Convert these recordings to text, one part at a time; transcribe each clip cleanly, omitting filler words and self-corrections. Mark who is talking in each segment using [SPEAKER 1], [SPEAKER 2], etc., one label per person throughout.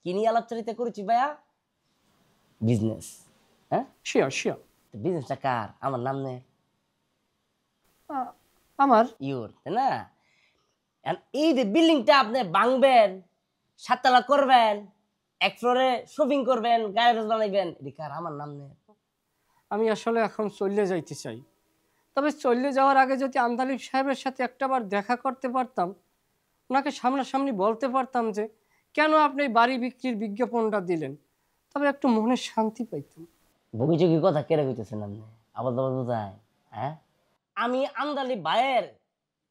[SPEAKER 1] কি নিয়ে আলাপচারিতা করেছি ভাইয়া? বিজনেস। হ্যাঁ,
[SPEAKER 2] শিওর শিওর।
[SPEAKER 1] বিজনেসটা কার? আমার নাম নে।
[SPEAKER 2] আমার।
[SPEAKER 1] ইউর, তাই না? এই যে বিল্ডিংটা আপনি ভাঙবেন, 7 তলা করবেন, এক ফ্লোরে শপিং করবেন, গ্যারেজ বানাইবেন, এটা কার? আমার নাম নে।
[SPEAKER 2] আমি আসলে এখন চলে যাইতে চাই, তবে চলে যাওয়ার আগে যদি আন্দালিব সাহেবের সাথে একটাবার দেখা করতে পারতাম, ওনাকে সামনাসামনি বলতে পারতাম যে কেন আপনি বাড়ি বিক্রির বিজ্ঞাপনটা দিলেন, তবে একটু মনে শান্তি পাইতাম।
[SPEAKER 1] বগিচকি কথা কেড়ে কইতেছেন আপনি? আবার দাবার বোঝায়? হ্যাঁ, আমি আন্দালিব ভাইয়ের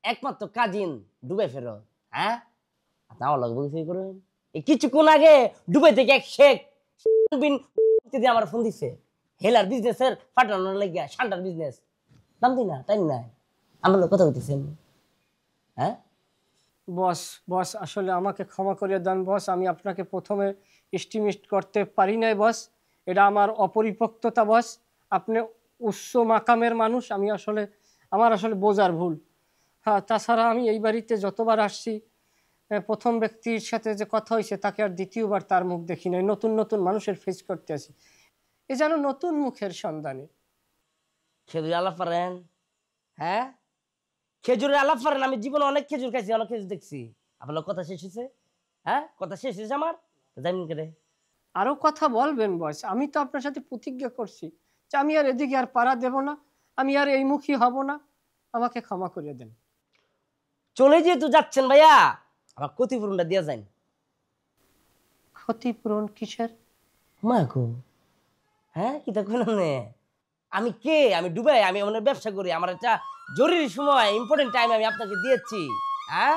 [SPEAKER 1] একমাত্র কাজিন দুবাই ফেরত। হ্যাঁ, আপনি আমার লগে বগিচকি করবেন? এই কিছুক্ষণ আগে দুবাই থেকে এক শেখ দিয়ে আমার ফোন দিছে, হেলার বিজনেসের ফাটানোর লাগিয়া, শান্টার বিজনেস নাম দিই না, তাই না? আমার লোক কথা বলতেছেন। হ্যাঁ
[SPEAKER 2] বস, বস আসলে আমাকে ক্ষমা করিয়ে দেন বস, আমি আপনাকে প্রথমে এস্টিমেট করতে পারি নাই বস, এটা আমার অপরিপক্কতা বস। আপনি উচ্চ মাকামের মানুষ, আমার আসলে বোঝার ভুল। হ্যাঁ, তাছাড়া আমি এই বাড়িতে যতবার আসছি, প্রথম ব্যক্তির সাথে যে কথা হয়েছে তাকে আর দ্বিতীয়বার তার মুখ দেখি নাই, নতুন নতুন মানুষের ফেস করতে আসি, এ যেন নতুন মুখের সন্ধানে।
[SPEAKER 1] খেজুর আলাপ পারেন? হ্যাঁ, খেজুরের আলাপ পারেন? আমি জীবনে অনেক খেজুর খাইছি, অনেক খেজুর দেখছি। আপনার কথা শেষ হয়েছে? হ্যাঁ, কথা শেষ হয়েছে আমার? জামিন করে
[SPEAKER 2] আরও কথা বলবেন বস, আমি তো আপনার সাথে প্রতিজ্ঞা করছি যে আমি আর এদিকে আর পাড়া দেব না, আমি আর এই মুখী হব না, আমাকে ক্ষমা করে দেন।
[SPEAKER 1] চলে যেহেতু যাচ্ছেন ভাইয়া, আমার ক্ষতিপূরণটা দিয়ে যান।
[SPEAKER 2] ক্ষতিপূরণ কিসের?
[SPEAKER 1] মা গো, হ্যাঁ কি তা কইলাম নে? আমি কে? আমি দুবাই, আমি এমন ব্যবসা করি, আমার একটা জরুরি সময়, ইম্পর্টেন্ট টাইম আমি আপনাকে দিয়েছি। হ্যাঁ,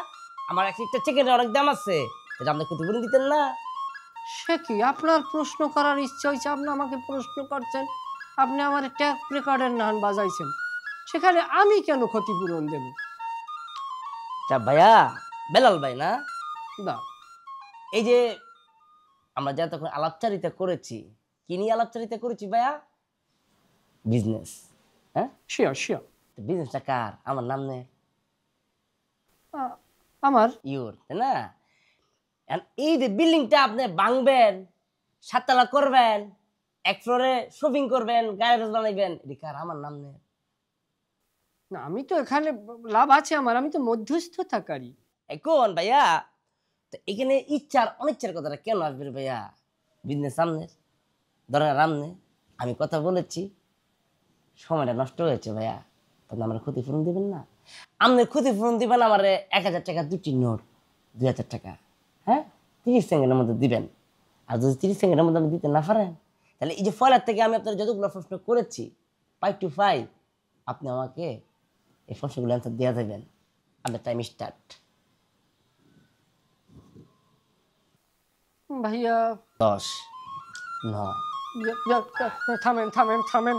[SPEAKER 1] আমার একটা চিকেনের অনেক দাম আছে, এটা আপনি ক্ষতিপূরণ দিতেন না?
[SPEAKER 2] সে কি, আপনার প্রশ্ন করার ইচ্ছা হয়েছে, আপনি আমাকে প্রশ্ন করছেন, আপনি আমার ট্যাপ রেকর্ডের নান বাজাইছেন, সেখানে আমি কেন ক্ষতিপূরণ দেব?
[SPEAKER 1] ভাইয়া, বেলাল ভাই না?
[SPEAKER 2] না,
[SPEAKER 1] এই যে আমরা যা তখন আলাপচারিতা করেছি, কি নিয়ে আলাপচারিতা করেছি ভাইয়া? বিজনেস। হ্যাঁ,
[SPEAKER 2] শিওর শিওর।
[SPEAKER 1] বিজনেসটা কার? আমার নাম নে।
[SPEAKER 2] আমার।
[SPEAKER 1] ইউর, তাই না? এই যে বিল্ডিংটা আপনি ভাঙবেন, 7 তলা করবেন, এক ফ্লোরে শপিং করবেন, গ্যারেজ বানাইবেন, এটা কার? আমার নাম নে।
[SPEAKER 2] না, আমি তো এখানে লাভ আছে আমার, আমি তো মধ্যস্থতাকারী।
[SPEAKER 1] কোন ভাইয়া? তো এখানে ইচ্ছার অনিচ্ছার কথাটা কেন আসবে রে ভাইয়া? বিজনেস সামনের, ধরেন রামনে, আমি কথা বলেছি, সময়টা নষ্ট হয়েছে ভাইয়া, তখন আমার ক্ষতিপূরণ দিবেন না? আপনি ক্ষতিপূরণ দিবেন আমার 1000 টাকা, 2টি নোট, 2000 টাকা। হ্যাঁ, 30 সেকেন্ডের মধ্যে দিবেন। আর যদি 30 সেকেন্ডের মধ্যে আপনি দিতে না পারেন, তাহলে এই যে ফলার থেকে আমি আপনার যতগুলো প্রশ্ন করেছি 5 to 5, আপনি আমাকে এই প্রশ্নগুলো অ্যান্সার দেওয়া যাবেন। আপনার টাইম স্টার্ট।
[SPEAKER 2] ভাইয়া
[SPEAKER 1] 10, 9,
[SPEAKER 2] থামেন থামেন থামেন,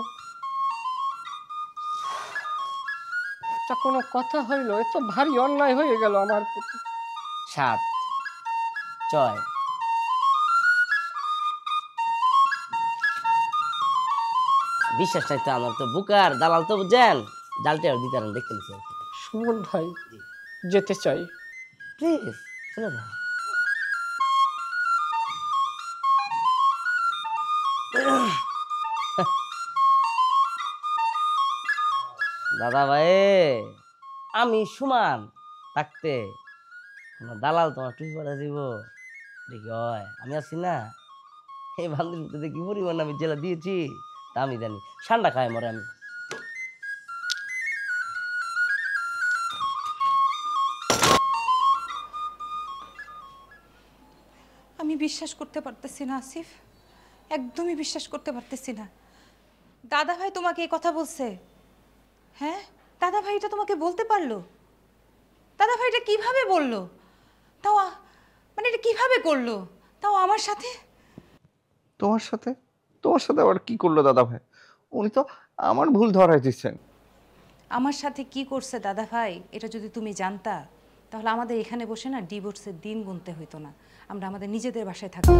[SPEAKER 2] এটা কোনো কথা হইল? এত ভারী অন্যায় হয়ে গেল আমার প্রতি।
[SPEAKER 1] 7, 6, বিশ্বাস নাই তো আমার, তো বুকার দালাল তো বুঝছেন, জালটা আর দিতে পারেন, দেখতে লিখে
[SPEAKER 2] সুমন ভাই, যেতে চাই।
[SPEAKER 1] প্লিজ চলে যান। দাদা ভাই, আমি সুমান থাকতে দালাল তোমার টুপি পরে দিব দেখি হয়? আমি আছি না? এই বান্ধবীতে কি পরিমাণ আমি জেলা দিয়েছি তা আমি জানি। ঠান্ডা খায় মরে আমি।
[SPEAKER 3] আমি বিশ্বাস করতে পারতেছি না আসিফ, একদমই বিশ্বাস করতে পারতেছি না। দাদা ভাই তোমাকে এই কথা বলছে? হ্যাঁ, দাদা ভাই এটা তোমাকে বলতে পারলো? দাদা ভাই এটা কিভাবে বললো? তাও মানে এটা কিভাবে করলো? তাও আমার সাথে?
[SPEAKER 4] তোমার সাথে? তোমার সাথে আবার কি করলো দাদা ভাই? উনি তো আমার ভুল ধরাই দিচ্ছেন।
[SPEAKER 3] আমার সাথে কি করছে দাদা ভাই এটা যদি তুমি জানতা, তাহলে আমাদের এখানে বসে না ডিভোর্সের দিন গুনতে হইতো না, আমরা আমাদের নিজেদের বাসায় থাকতাম।